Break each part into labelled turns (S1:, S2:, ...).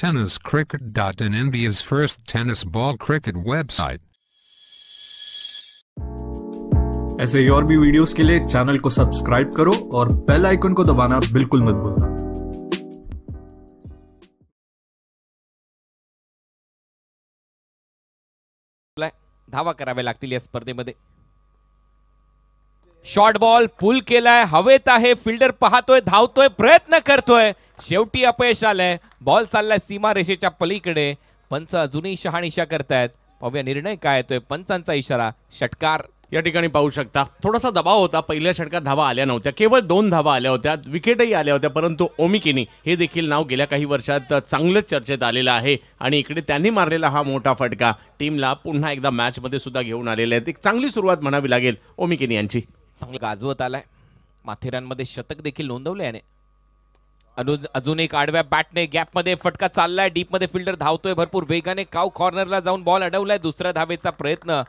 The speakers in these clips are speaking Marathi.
S1: tenniscricket.in, India's first tennis ball cricket website.
S2: ऐसे और भी वीडियोस के लिए चैनल को सब्सक्राइब करो और बेल आइकन को दबाना बिल्कुल मत भूलना।
S3: धावा कराव्या लागतील या स्पर्धेमध्ये। शॉर्ट बॉल पुल केलाय, हवेत आहे, फिल्डर पाहतोय, धावतोय, प्रयत्न करतोय, शेवटी अपयश आलंय। बॉल चाललाय सीमा रेषेच्या पलीकडे। पंच अजूनही शहानिशा करतायत, पाहूया निर्णय काय येतोय। पंचांचा इशारा, षटकार।
S4: या ठिकाणी पाहू शकता थोडासा दबाव होता, पहिल्या षटकात धावा आल्या नव्हत्या, केवळ 2 धावा आल्या होत्या, विकेटही आल्या होत्या, परंतु ओमी केनी हे देखील नाव गेल्या काही वर्षात चांगलंच चर्चेत आलेलं आहे आणि इकडे त्यांनी मारलेला हा मोठा फटका टीमला पुन्हा एकदा मॅचमध्ये सुद्धा घेऊन आलेला आहे। एक चांगली सुरुवात म्हणावी लागेल ओमी केनी यांची।
S3: चांगलं गाजवत आलाय, माथेरानमध्ये शतक देखील नोंदवले याने। अजून एक आडव्या बॅटने गॅपमध्ये फटका चाललाय, डीपमध्ये फिल्डर धावतोय भरपूर वेगाने, काव कॉर्नरला जाऊन बॉल अडवलाय। दुसऱ्या धावेचा प्रयत्न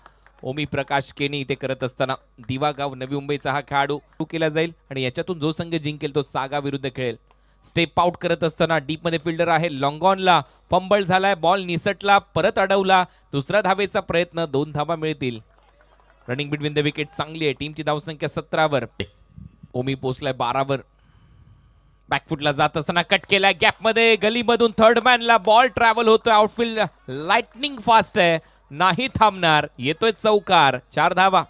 S3: ओमी प्रकाश केनी इथे करत असताना दिवागाव नवी मुंबईचा हा खेळाडू केला जाईल आणि याच्यातून जो संघ जिंकेल तो सागा विरुद्ध खेळेल। स्टेप आउट करत असताना डीपमध्ये फिल्डर आहे, लॉंग ऑनला फंबल झालाय, बॉल निसटला, परत अडवला। दुसऱ्या धावेचा प्रयत्न, 2 धावा मिळतील। रनिंग बिटवीन द विकेट चांगली आहे, टीमची धावसंख्या 17 वर। ओमी पोचलाय 12 वर। बॅकफुटला जात असताना कट केलाय गॅपमध्ये, गलीमधून थर्ड मॅनला बॉल ट्रॅव्हल होतोय, आउटफील्ड लाइटनिंग फास्ट आहे, नाही थांबणार, येतोय चौकार। 4 धावा।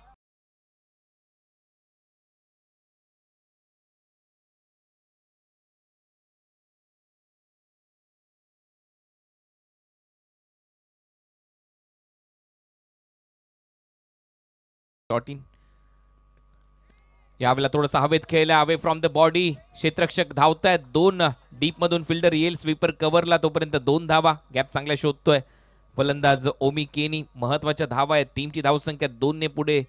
S3: यावेळेला थोडासा हवेत खेळला, अवे फ्रॉम द बॉडी, क्षेत्ररक्षक धावतायत, 2 डीप मधून फिल्डर येईल स्वीपर कव्हरला, तोपर्यंत 2 धावा। गॅप चांगला शोधतोय फलंदाज ओमी केनी, महत्वाच्या धावा आहेत, टीमची धावसंख्या 2 ने पुढे।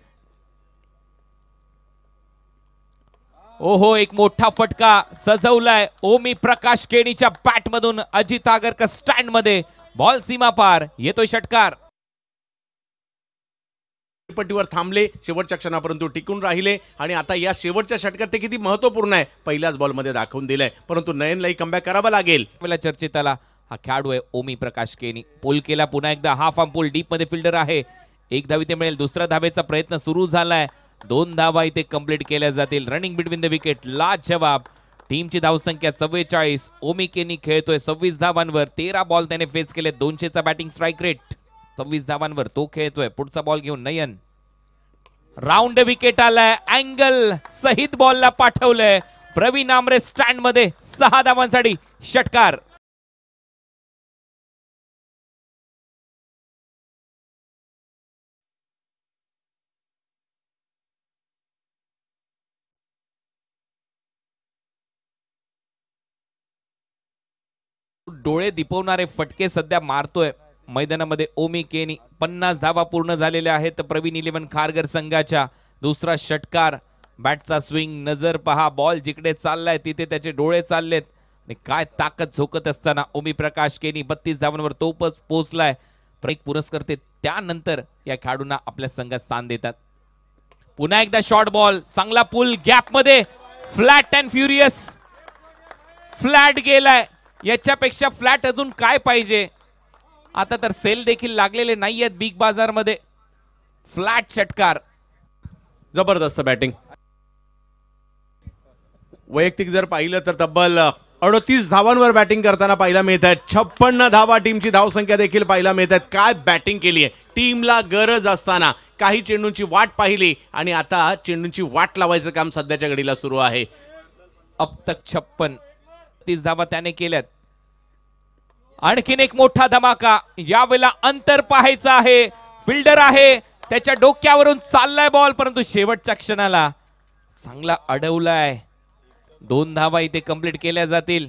S3: ओहो, एक मोठा फटका सजवलाय ओमी प्रकाश केनीच्या बॅट मधून। अजित आगरकर स्टँड मध्ये, बॉल सीमा पार, येतोय षटकार।
S4: पट्टीवर थांबले, शेवटच्या क्षणापर्यंत टिकून राहिले आणि आता या शेवटच्या षटकात ते किती महत्त्वपूर्ण आहे पहिल्याच बॉलमध्ये दाखवून दिलंय, परंतु नयनलाही कमबॅक करावा लागेल।
S3: चर्चेत आला हा खेळाडू आहे ओमी प्रकाश केनी। पोल केला पुन्हा एकदा, हाफ आर्म पोल, डीप मध्ये फिल्डर आहे, 1 धाव इथे मिळेल। दुसऱ्या धावेचा प्रयत्न सुरू झालाय, 2 धावा इथे कंप्लीट केल्या जातील। रनिंग बिटवीन द विकेट, लाजवाब। टीमची धावसंख्या 44, ओमी केनी खेळतोय 26 धावांवर, 13 बॉल त्याने फेस केले, 200चा बॅटिंग स्ट्राइक रेट, 26 धावांवर तो खेळतोय। पुढचा बॉल घेऊन नयन, राऊंड विकेट आलाय, अँगल सहित बॉलला पाठवलंय, प्रवीण आमरे स्टँड मध्ये, 6 धावांसाठी षटकार। डोळे दिपवणारे फटके सध्या मारतोय मैदानामध्ये ओमी केनी। 50 धावा पूर्ण झालेल्या आहेत प्रवीण 11 खारघर संघाच्या। दुसरा षटकार, बॅटचा स्विंग, नजर पहा, बॉल जिकडे चाललाय तिथे त्याचे डोळे चाललेत आणि काय ताकद झोकत असताना ओमी प्रकाश केनी 32 धावांवर तो पोहोचलाय। एक पुरस्कर्ते त्यानंतर या खेळाडूंना आपल्या संघात स्थान देतात। पुन्हा एकदा शॉर्ट बॉल, चांगला पुल, गॅप मध्ये, फ्लॅट अँड फ्युरियस, फ्लॅट गेलाय। याच्यापेक्षा फ्लॅट अजून काय पाहिजे? आता तर सेल देखील लागलेले नाहीयेत बिग बाजार मध्ये। फ्लॅट षटकार,
S4: जबरदस्त बॅटिंग। वैयक्तिक जर पाहिलं तर तब्बल 38 धावांवर बॅटिंग करताना पाहायला मिळत आहेत। 56 धावा टीमची धावसंख्या देखील पाहायला मिळत आहेत। काय बॅटिंग केली आहे, टीमला गरज असताना काही चेंडूंची वाट पाहिली आणि आता चेंडूंची वाट लावायचं काम सध्याच्या घडीला सुरू आहे।
S3: अब तक 56, 30 धावा त्याने केल्यात। आणखीन एक मोठा धमाका, यावेळेला अंतर पाहायचं आहे, फिल्डर आहे, त्याच्या डोक्यावरून चाललाय बॉल, परंतु शेवटच्या क्षणाला चांगला अडवलाय। 2 धावा इथे कंप्लीट केल्या जातील।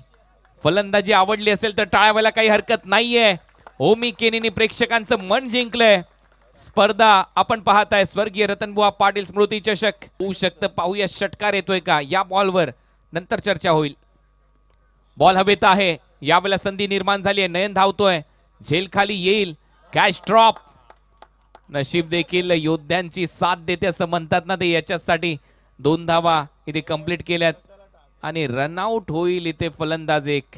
S3: फलंदाजी आवडली असेल तर टाळायला काही हरकत नाहीये। ओमी केनीने प्रेक्षकांचं मन जिंकलंय। स्पर्धा आपण पाहताय स्वर्गीय रतनबुवा पाटील स्मृती चषक होऊ शकतं, पाहूया षटकार येतोय का या बॉलवर, नंतर चर्चा होईल। बॉल हवेत आहे, यावेळेला संधी निर्माण झाली आहे, नयन धावतोय, झेल खाली येईल, कॅच ड्रॉप। नशीब देखील योद्ध्यांची साथ देते असं म्हणतात ना ते, याच्यासाठी 2 धावा इथे कंप्लीट केल्यात आणि रनआउट होईल इथे फलंदाज एक।